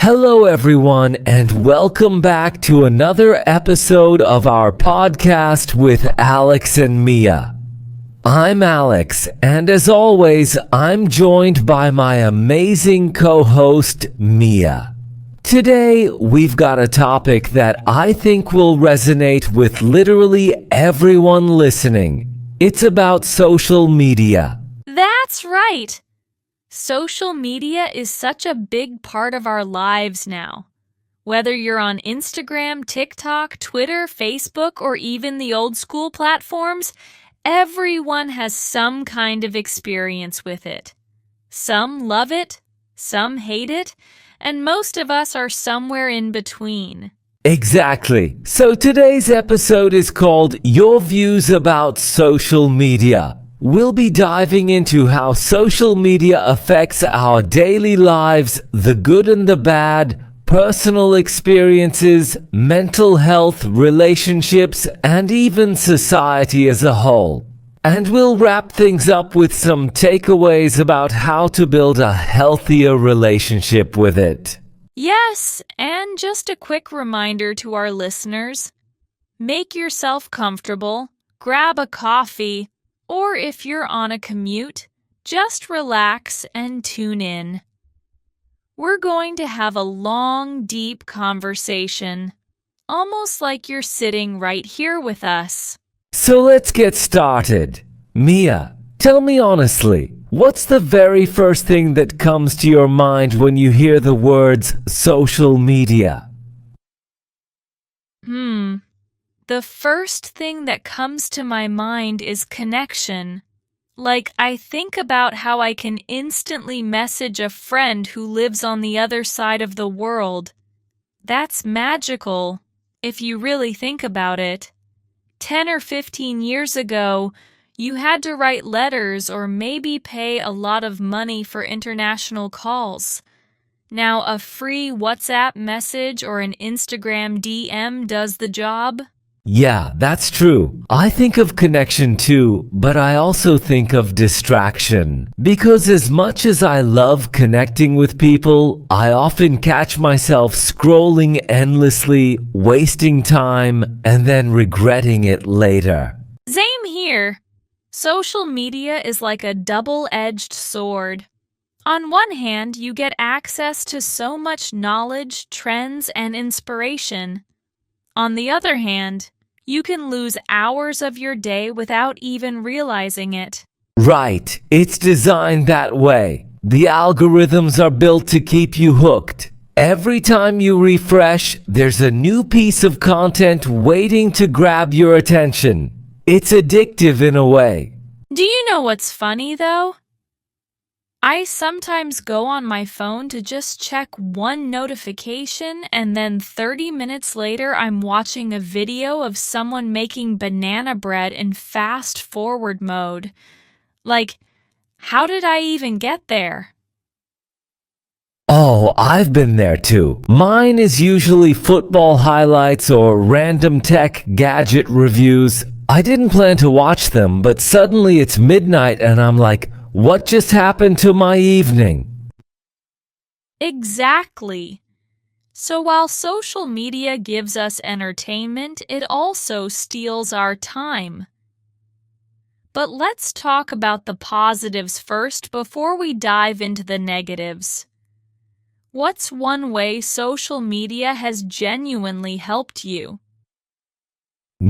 Hello, everyone, and welcome back to another episode of our podcast with Alex and Mia. I'm Alex, and as always, I'm joined by my amazing co-host, Mia. Today, we've got a topic that I think will resonate with literally everyone listening. It's about social media. That's right! Social media is such a big part of our lives now. Whether you're on Instagram, TikTok, Twitter, Facebook, or even the old school platforms, everyone has some kind of experience with it. Some love it, some hate it, and most of us are somewhere in between. Exactly. So today's episode is called Your Views About Social Media. We'll be diving into how social media affects our daily lives, the good and the bad, personal experiences, mental health, relationships, and even society as a whole. And we'll wrap things up with some takeaways about how to build a healthier relationship with it. Yes, and just a quick reminder to our listeners, make yourself comfortable, grab a coffee, or if you're on a commute, just relax and tune in. We're going to have a long, deep conversation, almost like you're sitting right here with us. So let's get started. Mia, tell me honestly, what's the very first thing that comes to your mind when you hear the words social media? The first thing that comes to my mind is connection. Like, I think about how I can instantly message a friend who lives on the other side of the world. That's magical, if you really think about it. 10 or 15 years ago, you had to write letters or maybe pay a lot of money for international calls. Now, a free WhatsApp message or an Instagram DM does the job. Yeah, that's true. I think of connection too, but I also think of distraction. Because as much as I love connecting with people, I often catch myself scrolling endlessly, wasting time, and then regretting it later. Same here. Social media is like a double-edged sword. On one hand, you get access to so much knowledge, trends, and inspiration. On the other hand, you can lose hours of your day without even realizing it. Right, it's designed that way. The algorithms are built to keep you hooked. Every time you refresh, there's a new piece of content waiting to grab your attention. It's addictive in a way. Do you know what's funny, though? I sometimes go on my phone to just check one notification, and then 30 minutes later I'm watching a video of someone making banana bread in fast forward mode. Like, how did I even get there? Oh, I've been there too. Mine is usually football highlights or random tech gadget reviews. I didn't plan to watch them, but suddenly it's midnight and I'm like, what just happened to my evening? Exactly. So while social media gives us entertainment, it also steals our time. But let's talk about the positives first before we dive into the negatives. What's one way social media has genuinely helped you?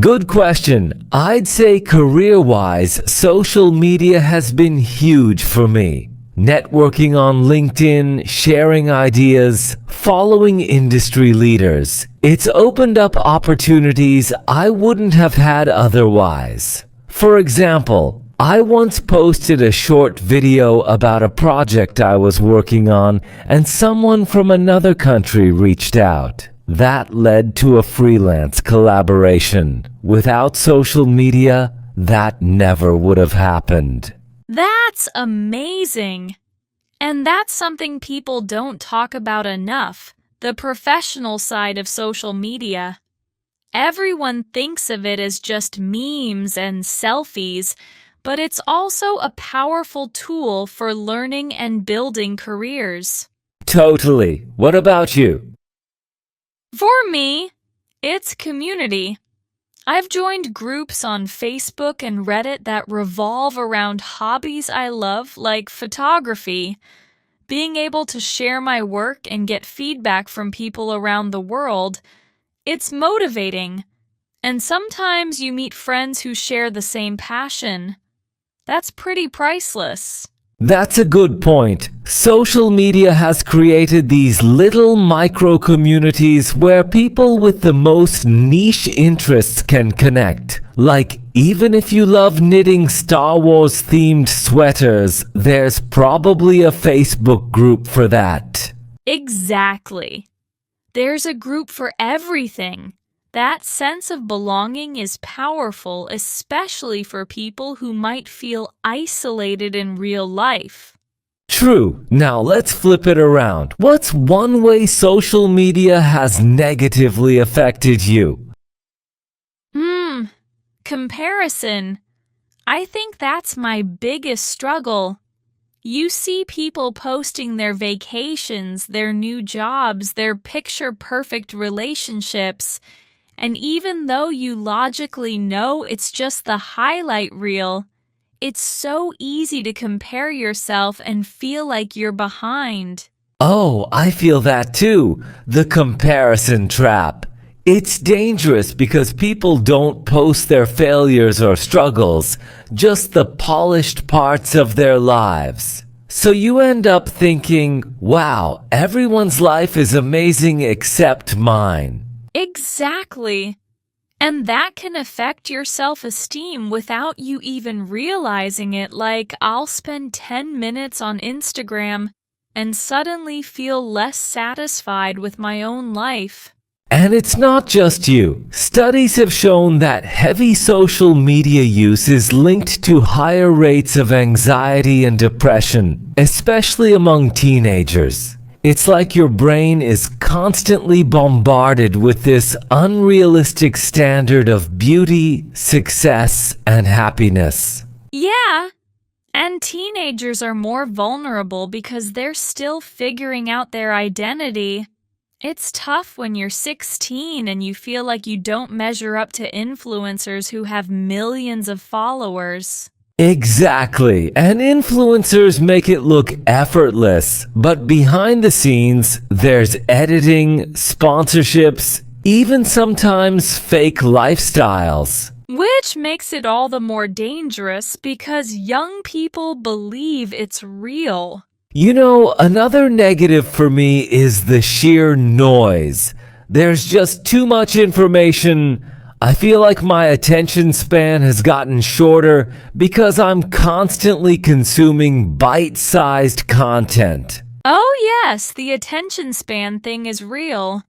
Good question. I'd say career-wise, social media has been huge for me. Networking on LinkedIn, sharing ideas, following industry leaders. It's opened up opportunities I wouldn't have had otherwise. For example, I once posted a short video about a project I was working on, and someone from another country reached out. That led to a freelance collaboration. Without social media, that never would have happened. That's amazing! And that's something people don't talk about enough, the professional side of social media. Everyone thinks of it as just memes and selfies, but it's also a powerful tool for learning and building careers. Totally. What about you? For me, it's community. I've joined groups on Facebook and Reddit that revolve around hobbies I love, like photography. Being able to share my work and get feedback from people around the world, it's motivating. And sometimes you meet friends who share the same passion. That's pretty priceless. That's a good point. Social media has created these little micro communities where people with the most niche interests can connect. Like, even if you love knitting Star Wars themed sweaters, there's probably a Facebook group for that. Exactly. There's a group for everything. That sense of belonging is powerful, especially for people who might feel isolated in real life. True. Now let's flip it around. What's one way social media has negatively affected you? Comparison. I think that's my biggest struggle. You see people posting their vacations, their new jobs, their picture-perfect relationships, and even though you logically know it's just the highlight reel, it's so easy to compare yourself and feel like you're behind. Oh, I feel that too. The comparison trap. It's dangerous because people don't post their failures or struggles, just the polished parts of their lives. So you end up thinking, wow, everyone's life is amazing except mine. Exactly. And that can affect your self-esteem without you even realizing it. Like, I'll spend 10 minutes on Instagram and suddenly feel less satisfied with my own life. And it's not just you. Studies have shown that heavy social media use is linked to higher rates of anxiety and depression, especially among teenagers. It's like your brain is constantly bombarded with this unrealistic standard of beauty, success, and happiness. Yeah, and teenagers are more vulnerable because they're still figuring out their identity. It's tough when you're 16 and you feel like you don't measure up to influencers who have millions of followers. Exactly. And influencers make it look effortless. But behind the scenes, there's editing, sponsorships, even sometimes fake lifestyles. Which makes it all the more dangerous because young people believe it's real. You know, another negative for me is the sheer noise. There's just too much information. I feel like my attention span has gotten shorter because I'm constantly consuming bite-sized content. Oh yes, the attention span thing is real.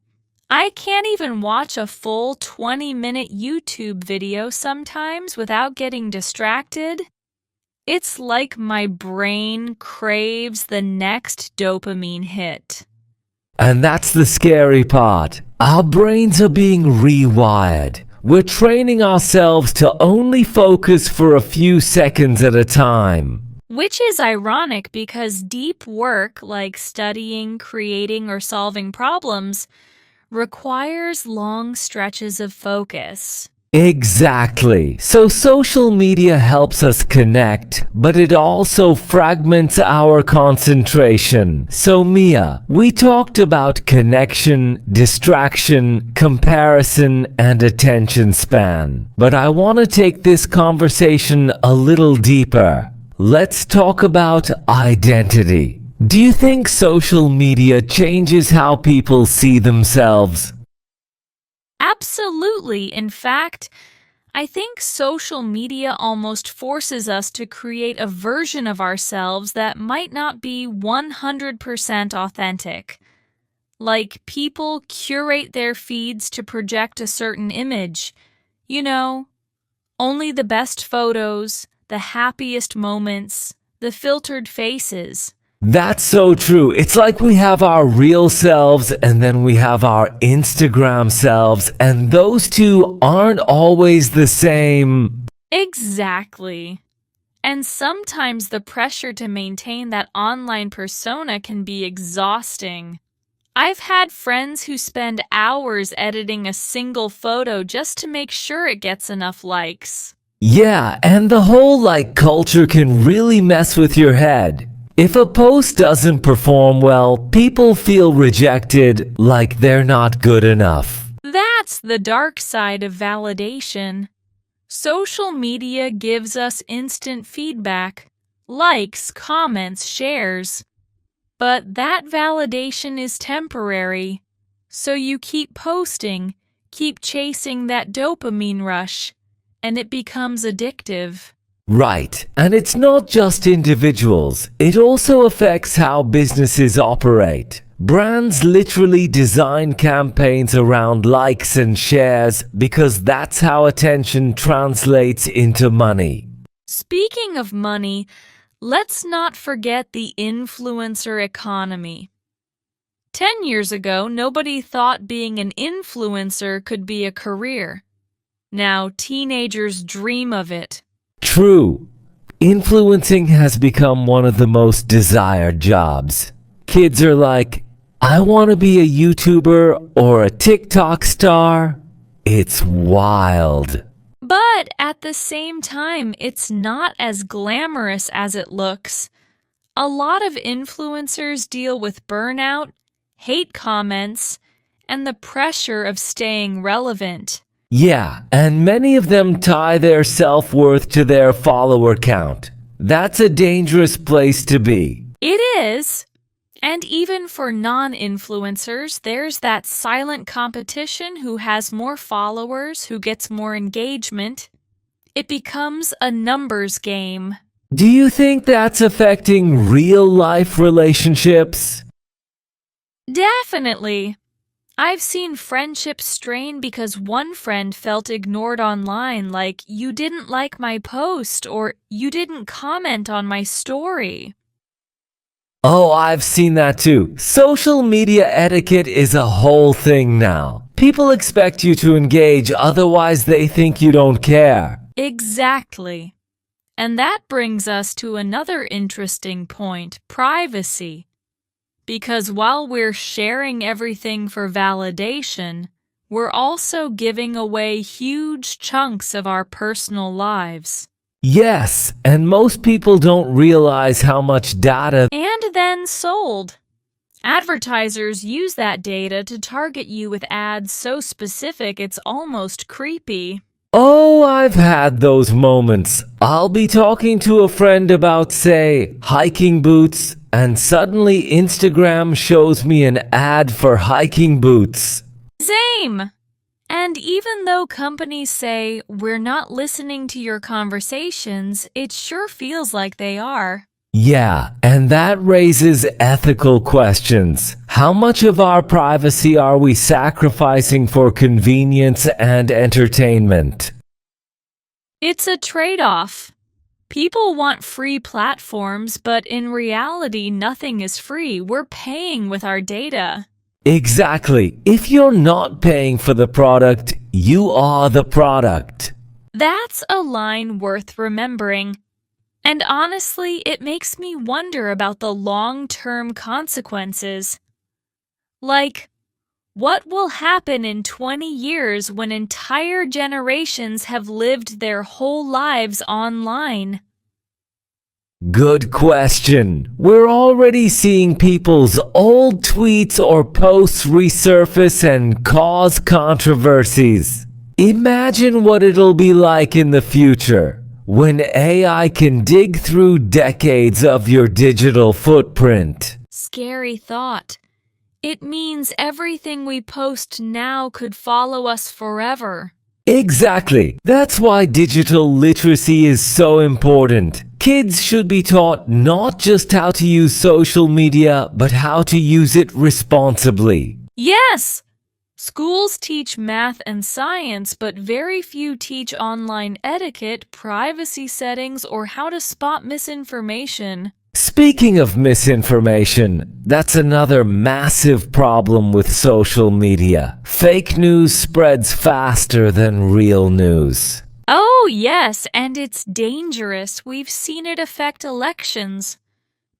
I can't even watch a full 20-minute YouTube video sometimes without getting distracted. It's like my brain craves the next dopamine hit. And that's the scary part. Our brains are being rewired. We're training ourselves to only focus for a few seconds at a time. Which is ironic because deep work like studying, creating, or solving problems requires long stretches of focus. Exactly. So social media helps us connect, but it also fragments our concentration. So Mia, we talked about connection, distraction, comparison, and attention span. But I want to take this conversation a little deeper. Let's talk about identity. Do you think social media changes how people see themselves? Absolutely. In fact, I think social media almost forces us to create a version of ourselves that might not be 100% authentic. Like, people curate their feeds to project a certain image. You know, only the best photos, the happiest moments, the filtered faces. That's so true. It's like we have our real selves and then we have our Instagram selves, and those two aren't always the same. Exactly. And sometimes the pressure to maintain that online persona can be exhausting. I've had friends who spend hours editing a single photo just to make sure it gets enough likes. Yeah, and the whole like culture can really mess with your head. If a post doesn't perform well, people feel rejected, like they're not good enough. That's the dark side of validation. Social media gives us instant feedback, likes, comments, shares. But that validation is temporary. So you keep posting, keep chasing that dopamine rush, and it becomes addictive. Right, and it's not just individuals, it also affects how businesses operate. Brands literally design campaigns around likes and shares because that's how attention translates into money. Speaking of money, let's not forget the influencer economy. 10 years ago, nobody thought being an influencer could be a career. Now teenagers dream of it. True. Influencing has become one of the most desired jobs. Kids are like, I want to be a YouTuber or a TikTok star. It's wild. But at the same time, it's not as glamorous as it looks. A lot of influencers deal with burnout, hate comments, and the pressure of staying relevant. Yeah, and many of them tie their self-worth to their follower count. That's a dangerous place to be. It is. And even for non-influencers, there's that silent competition: who has more followers, who gets more engagement. It becomes a numbers game. Do you think that's affecting real-life relationships? Definitely. I've seen friendships strain because one friend felt ignored online, like you didn't like my post or you didn't comment on my story. Oh, I've seen that too. Social media etiquette is a whole thing now. People expect you to engage, otherwise they think you don't care. Exactly. And that brings us to another interesting point: privacy. Because while we're sharing everything for validation, we're also giving away huge chunks of our personal lives. Yes, and most people don't realize how much data And then sold. Advertisers use that data to target you with ads so specific it's almost creepy. Oh, I've had those moments. I'll be talking to a friend about, say, hiking boots, and suddenly Instagram shows me an ad for hiking boots. Same! And even though companies say, we're not listening to your conversations, it sure feels like they are. Yeah, and that raises ethical questions. How much of our privacy are we sacrificing for convenience and entertainment? It's a trade-off. People want free platforms, but in reality, nothing is free. We're paying with our data. Exactly. If you're not paying for the product, you are the product. That's a line worth remembering. And honestly, it makes me wonder about the long-term consequences. Like, what will happen in 20 years when entire generations have lived their whole lives online? Good question. We're already seeing people's old tweets or posts resurface and cause controversies. Imagine what it'll be like in the future, when AI can dig through decades of your digital footprint. Scary thought. It means everything we post now could follow us forever. Exactly. That's why digital literacy is so important. Kids should be taught not just how to use social media, but how to use it responsibly. Yes! Schools teach math and science, but very few teach online etiquette, privacy settings, or how to spot misinformation. Speaking of misinformation, that's another massive problem with social media. Fake news spreads faster than real news. Oh, yes, and it's dangerous. We've seen it affect elections,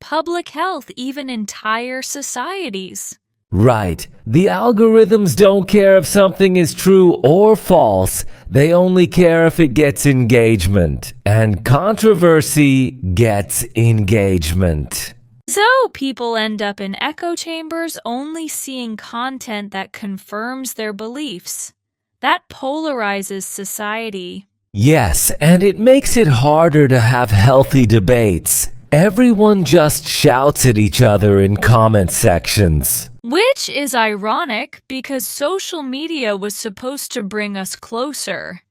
public health, even entire societies. Right. The algorithms don't care if something is true or false. They only care if it gets engagement. And controversy gets engagement. So people end up in echo chambers only seeing content that confirms their beliefs. That polarizes society. Yes, and it makes it harder to have healthy debates. Everyone just shouts at each other in comment sections. Which is ironic because social media was supposed to bring us closer.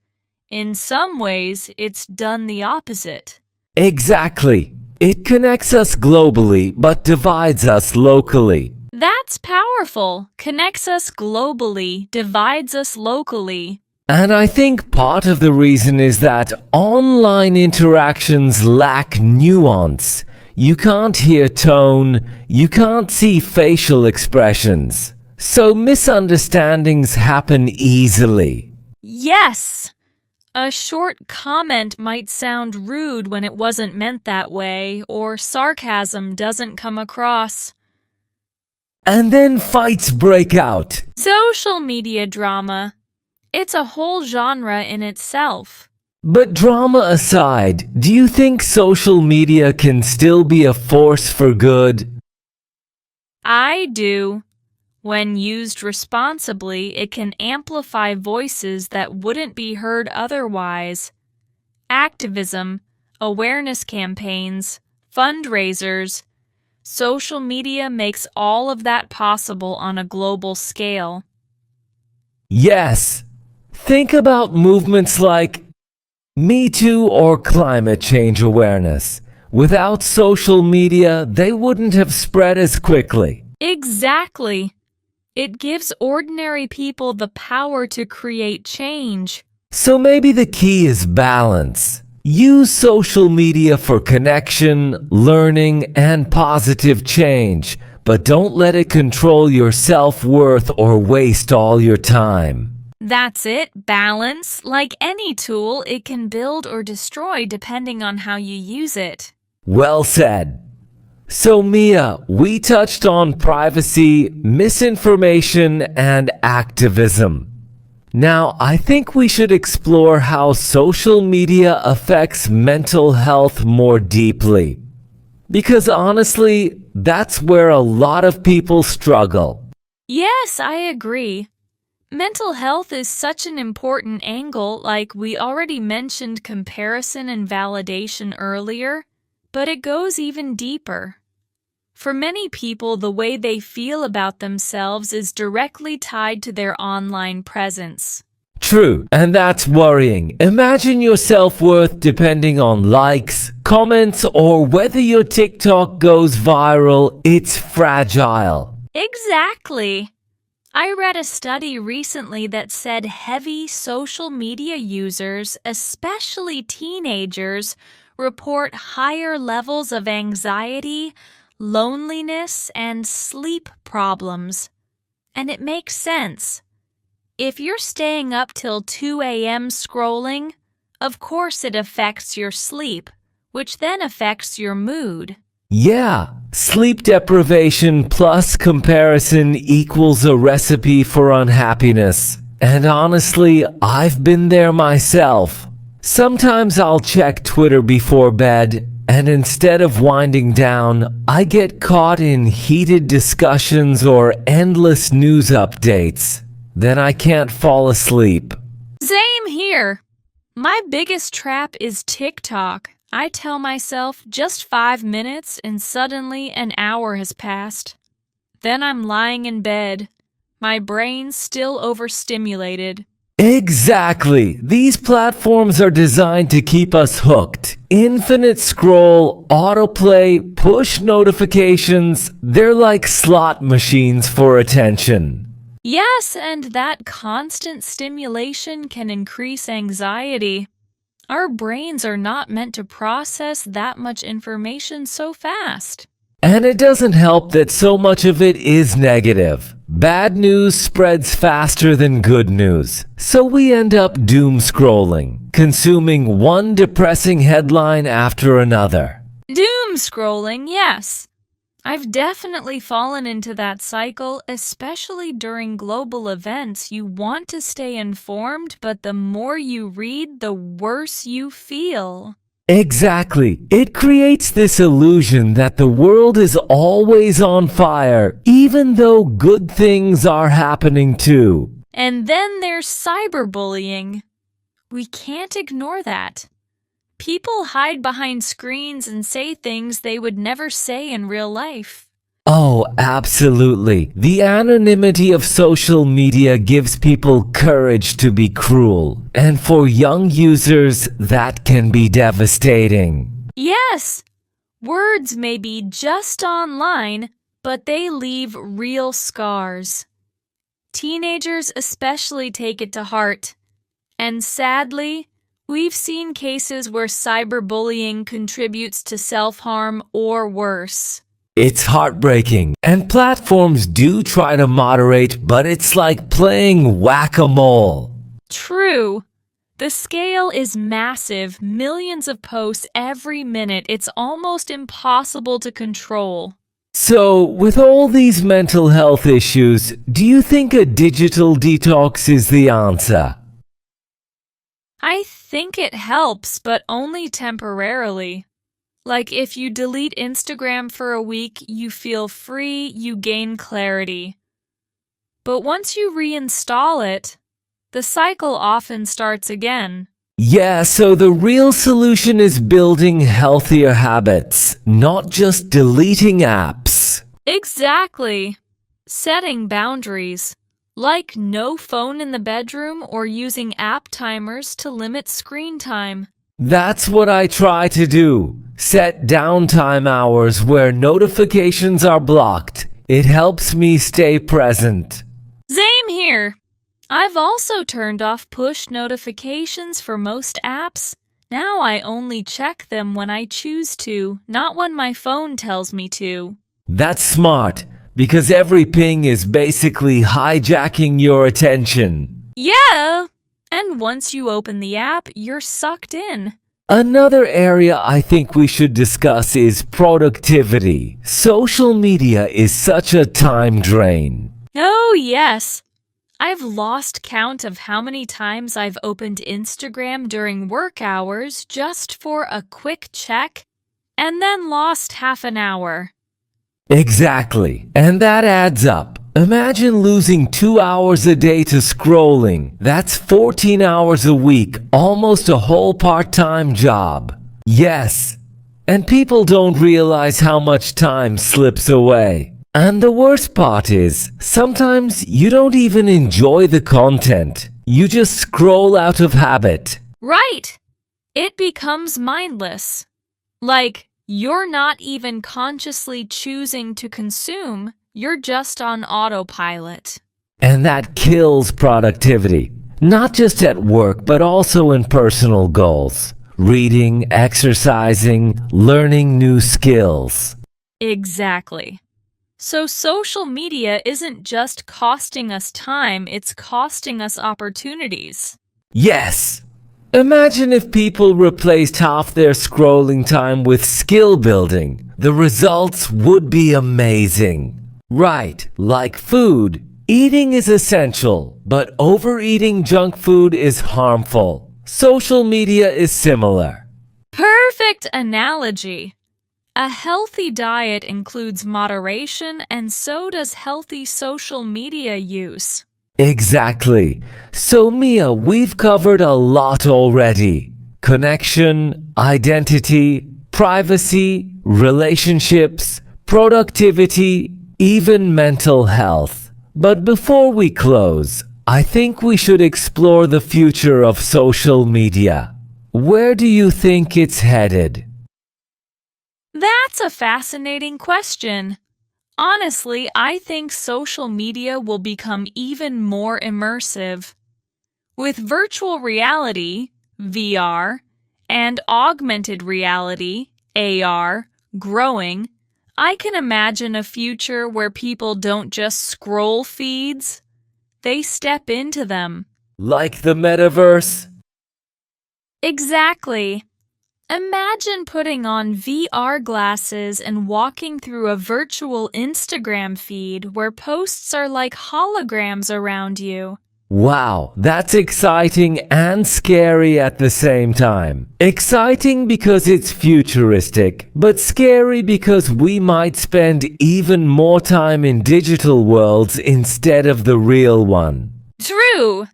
In some ways, it's done the opposite. Exactly. It connects us globally but divides us locally. That's powerful. Connects us globally, divides us locally. And I think part of the reason is that online interactions lack nuance. You can't hear tone, you can't see facial expressions. So misunderstandings happen easily. Yes! A short comment might sound rude when it wasn't meant that way, or sarcasm doesn't come across. And then fights break out. Social media drama. It's a whole genre in itself. But drama aside, do you think social media can still be a force for good? I do. When used responsibly, it can amplify voices that wouldn't be heard otherwise. Activism, awareness campaigns, fundraisers. Social media makes all of that possible on a global scale. Yes. Think about movements like Me Too or climate change awareness. Without social media, they wouldn't have spread as quickly. Exactly. It gives ordinary people the power to create change. So maybe the key is balance. Use social media for connection, learning, and positive change, but don't let it control your self-worth or waste all your time. That's it, balance. Like any tool, it can build or destroy depending on how you use it. Well said. So Mia, we touched on privacy, misinformation, and activism. Now, I think we should explore how social media affects mental health more deeply. Because honestly, that's where a lot of people struggle. Yes, I agree. Mental health is such an important angle, like we already mentioned comparison and validation earlier, but it goes even deeper. For many people, the way they feel about themselves is directly tied to their online presence. True, and that's worrying. Imagine your self-worth depending on likes, comments, or whether your TikTok goes viral. It's fragile. Exactly. I read a study recently that said heavy social media users, especially teenagers, report higher levels of anxiety, loneliness, and sleep problems. And it makes sense. If you're staying up till 2 a.m. scrolling, of course it affects your sleep, which then affects your mood. Yeah, sleep deprivation plus comparison equals a recipe for unhappiness. And honestly, I've been there myself. Sometimes I'll check Twitter before bed, and instead of winding down, I get caught in heated discussions or endless news updates. Then I can't fall asleep. Same here. My biggest trap is TikTok. I tell myself just 5 minutes and suddenly an hour has passed. Then I'm lying in bed, my brain's still overstimulated. Exactly. These platforms are designed to keep us hooked. Infinite scroll, autoplay, push notifications. They're like slot machines for attention. Yes, and that constant stimulation can increase anxiety. Our brains are not meant to process that much information so fast. And it doesn't help that so much of it is negative. Bad news spreads faster than good news, so we end up doom scrolling, consuming one depressing headline after another. Doom scrolling, yes. I've definitely fallen into that cycle, especially during global events. You want to stay informed, but the more you read, the worse you feel. Exactly. It creates this illusion that the world is always on fire, even though good things are happening too. And then there's cyberbullying. We can't ignore that. People hide behind screens and say things they would never say in real life. Oh, absolutely. The anonymity of social media gives people courage to be cruel. And for young users, that can be devastating. Yes, words may be just online, but they leave real scars. Teenagers especially take it to heart. And sadly, we've seen cases where cyberbullying contributes to self-harm or worse. It's heartbreaking, and platforms do try to moderate, but it's like playing whack-a-mole. True. The scale is massive, millions of posts every minute. It's almost impossible to control. So, with all these mental health issues, do you think a digital detox is the answer? I think it helps, but only temporarily. Like if you delete Instagram for a week, you feel free, you gain clarity. But once you reinstall it, the cycle often starts again. Yeah, so the real solution is building healthier habits, not just deleting apps. Exactly. Setting boundaries, like no phone in the bedroom or using app timers to limit screen time. That's what I try to do. Set downtime hours where notifications are blocked. It helps me stay present. Same here. I've also turned off push notifications for most apps. Now I only check them when I choose to, not when my phone tells me to. That's smart, because every ping is basically hijacking your attention. Yeah! And once you open the app, you're sucked in. Another area I think we should discuss is productivity. Social media is such a time drain. Oh, yes. I've lost count of how many times I've opened Instagram during work hours just for a quick check and then lost half an hour. Exactly. And that adds up. Imagine losing 2 hours a day to scrolling. That's 14 hours a week, almost a whole part-time job. Yes. And people don't realize how much time slips away. And the worst part is, sometimes you don't even enjoy the content. You just scroll out of habit. Right. It becomes mindless. Like, you're not even consciously choosing to consume. You're just on autopilot. And that kills productivity, not just at work, but also in personal goals. Reading, exercising, learning new skills. Exactly. So social media isn't just costing us time, it's costing us opportunities. Yes! Imagine if people replaced half their scrolling time with skill building. The results would be amazing. Right, like food. Eating is essential, but overeating junk food is harmful. Social media is similar. Perfect analogy. A healthy diet includes moderation, and so does healthy social media use. Exactly. So Mia, we've covered a lot already. Connection, identity, privacy, relationships, productivity, even mental health. But before we close, I think we should explore the future of social media. Where do you think it's headed? That's a fascinating question. Honestly, I think social media will become even more immersive. With virtual reality, VR, and augmented reality, AR, growing, I can imagine a future where people don't just scroll feeds, they step into them. Like the metaverse? Exactly. Imagine putting on VR glasses and walking through a virtual Instagram feed where posts are like holograms around you. Wow, that's exciting and scary at the same time. Exciting because it's futuristic, but scary because we might spend even more time in digital worlds instead of the real one. True.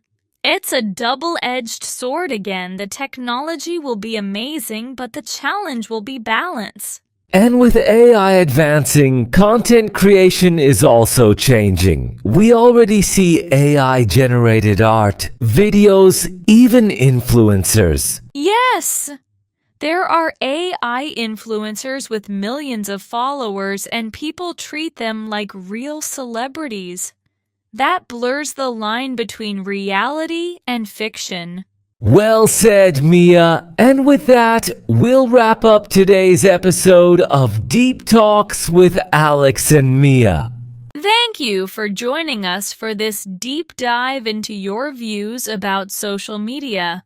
It's a double-edged sword again. The technology will be amazing, but the challenge will be balance. And with AI advancing, content creation is also changing. We already see AI-generated art, videos, even influencers. Yes! There are AI influencers with millions of followers, and people treat them like real celebrities. That blurs the line between reality and fiction. Well said, Mia. And with that, we'll wrap up today's episode of Deep Talks with Alex and Mia. Thank you for joining us for this deep dive into your views about social media.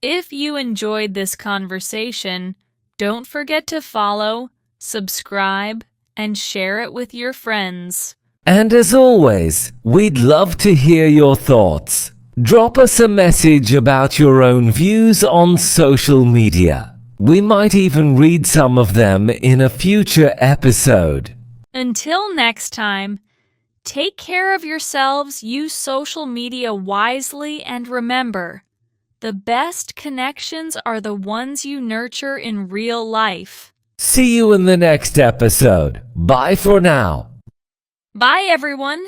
If you enjoyed this conversation, don't forget to follow, subscribe, and share it with your friends. And as always, we'd love to hear your thoughts. Drop us a message about your own views on social media. We might even read some of them in a future episode. Until next time, take care of yourselves, use social media wisely, and remember, the best connections are the ones you nurture in real life. See you in the next episode. Bye for now. Bye, everyone.